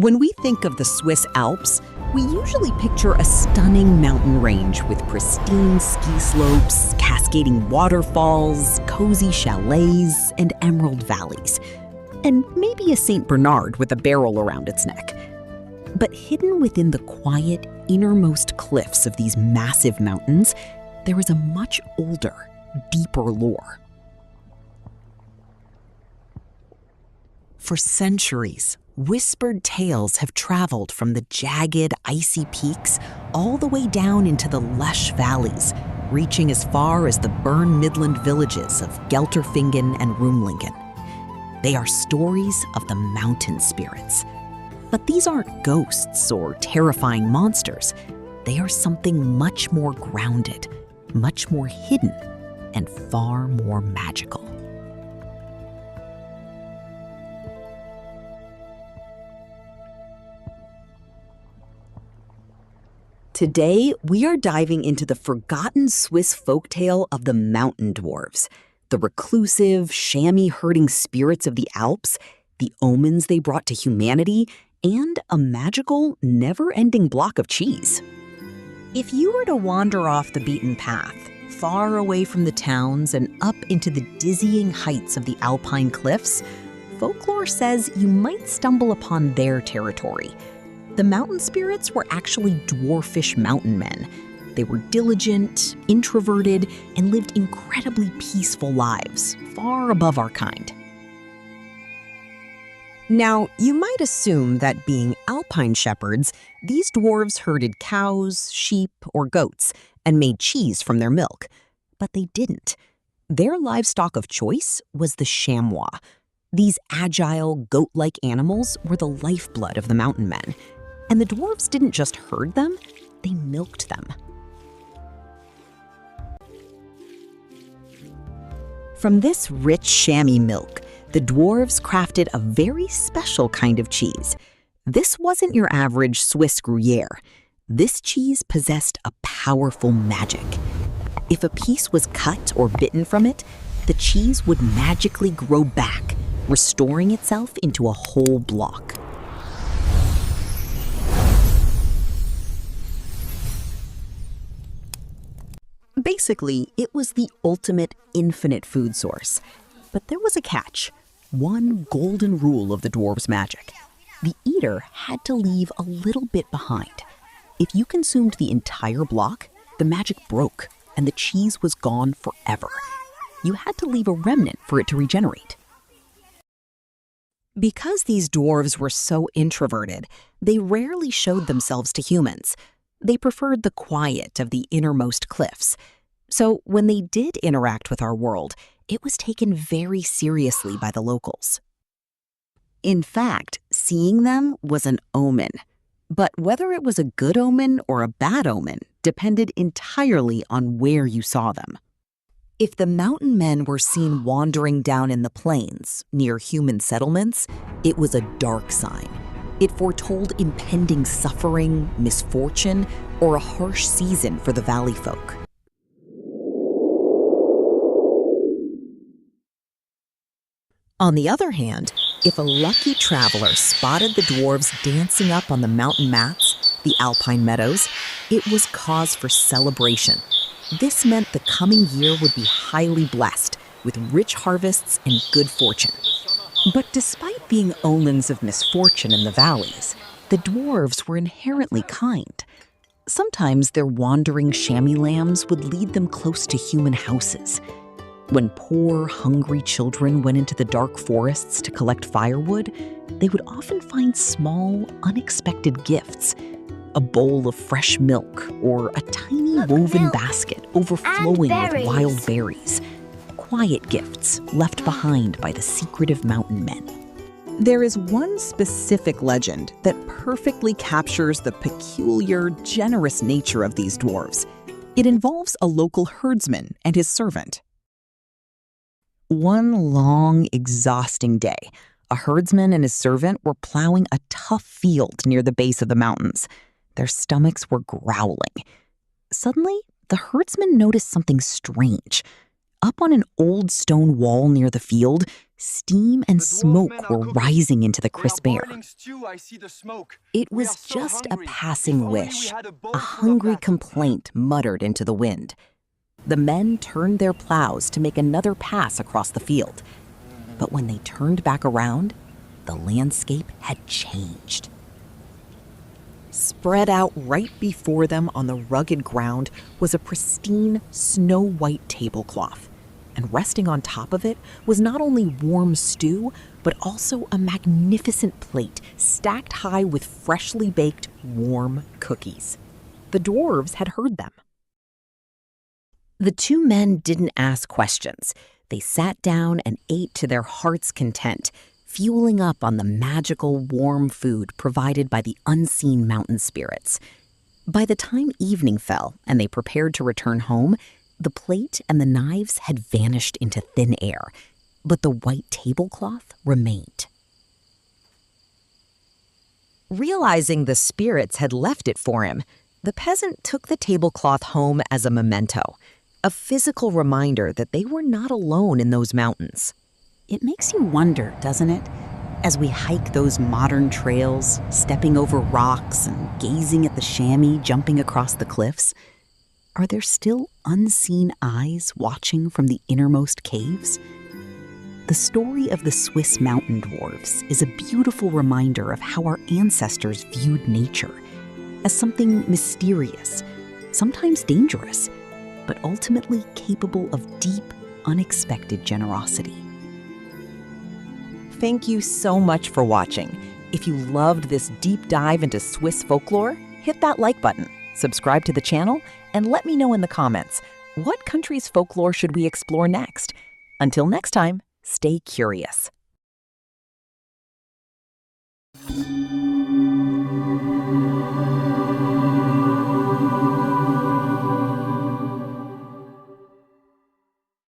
When we think of the Swiss Alps, we usually picture a stunning mountain range with pristine ski slopes, cascading waterfalls, cozy chalets, and emerald valleys. And maybe a St. Bernard with a barrel around its neck. But hidden within the quiet, innermost cliffs of these massive mountains, there is a much older, deeper lore. For centuries, whispered tales have traveled from the jagged, icy peaks all the way down into the lush valleys, reaching as far as the Bern Midland villages of Gelterfingen and Rumlingen. They are stories of the mountain spirits. But these aren't ghosts or terrifying monsters. They are something much more grounded, much more hidden, and far more magical. Today, we are diving into the forgotten Swiss folktale of the Mountain Dwarves, the reclusive, chamois-herding spirits of the Alps, the omens they brought to humanity, and a magical, never-ending block of cheese. If you were to wander off the beaten path, far away from the towns and up into the dizzying heights of the Alpine cliffs, folklore says you might stumble upon their territory. The mountain spirits were actually dwarfish mountain men. They were diligent, introverted, and lived incredibly peaceful lives, far above our kind. Now, you might assume that being alpine shepherds, these dwarves herded cows, sheep, or goats and made cheese from their milk. But they didn't. Their livestock of choice was the chamois. These agile, goat-like animals were the lifeblood of the mountain men. And the dwarves didn't just herd them, they milked them. From this rich chamois milk, the dwarves crafted a very special kind of cheese. This wasn't your average Swiss Gruyere. This cheese possessed a powerful magic. If a piece was cut or bitten from it, the cheese would magically grow back, restoring itself into a whole block. Basically, it was the ultimate infinite food source. But there was a catch. One golden rule of the dwarves' magic. The eater had to leave a little bit behind. If you consumed the entire block, the magic broke and the cheese was gone forever. You had to leave a remnant for it to regenerate. Because these dwarves were so introverted, they rarely showed themselves to humans. They preferred the quiet of the innermost cliffs. So when they did interact with our world, it was taken very seriously by the locals. In fact, seeing them was an omen. But whether it was a good omen or a bad omen depended entirely on where you saw them. If the mountain men were seen wandering down in the plains near human settlements, it was a dark sign. It foretold impending suffering, misfortune, or a harsh season for the valley folk. On the other hand, if a lucky traveler spotted the dwarves dancing up on the mountain mats, the alpine meadows, it was cause for celebration. This meant the coming year would be highly blessed, with rich harvests and good fortune. But despite being omens of misfortune in the valleys, the dwarves were inherently kind. Sometimes their wandering chamois lambs would lead them close to human houses. When poor, hungry children went into the dark forests to collect firewood, they would often find small, unexpected gifts. A bowl of fresh milk or a tiny woven basket overflowing with wild berries. Quiet gifts left behind by the secretive mountain men. There is one specific legend that perfectly captures the peculiar, generous nature of these dwarves. It involves a local herdsman and his servant. One long, exhausting day, a herdsman and his servant were plowing a tough field near the base of the mountains. Their stomachs were growling. Suddenly, the herdsman noticed something strange. Up on an old stone wall near the field, Steam and smoke were rising into the crisp air. It was just a passing wish, a hungry complaint muttered into the wind. The men turned their plows to make another pass across the field. But when they turned back around, the landscape had changed. Spread out right before them on the rugged ground was a pristine, snow-white tablecloth. And resting on top of it was not only warm stew, but also a magnificent plate stacked high with freshly baked, warm cookies. The dwarves had heard them. The two men didn't ask questions. They sat down and ate to their heart's content, fueling up on the magical, warm food provided by the unseen mountain spirits. By the time evening fell and they prepared to return home, the plate and the knives had vanished into thin air, but the white tablecloth remained. Realizing the spirits had left it for him, the peasant took the tablecloth home as a memento, a physical reminder that they were not alone in those mountains. It makes you wonder, doesn't it? As we hike those modern trails, stepping over rocks and gazing at the chamois jumping across the cliffs, are there still unseen eyes watching from the innermost caves? The story of the Swiss Mountain Dwarves is a beautiful reminder of how our ancestors viewed nature as something mysterious, sometimes dangerous, but ultimately capable of deep, unexpected generosity. Thank you so much for watching. If you loved this deep dive into Swiss folklore, hit that like button, subscribe to the channel, and let me know in the comments, what country's folklore should we explore next? Until next time, stay curious.